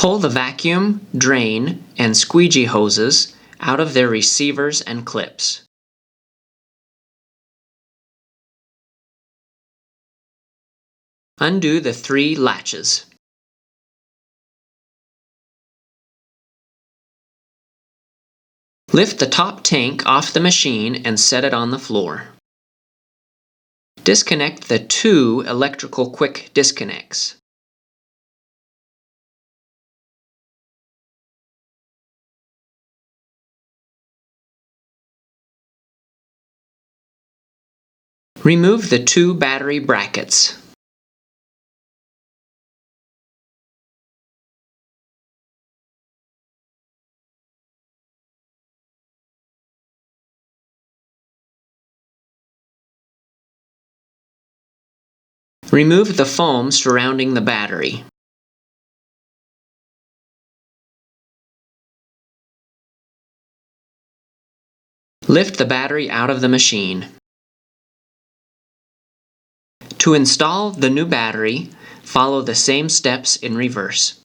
Pull the vacuum, drain, and squeegee hoses out of their receivers and clips. Undo the 3 latches. Lift the top tank off the machine and set it on the floor. Disconnect the 2 electrical quick disconnects. Remove the 2 battery brackets. Remove the foam surrounding the battery. Lift the battery out of the machine. To install the new battery, follow the same steps in reverse.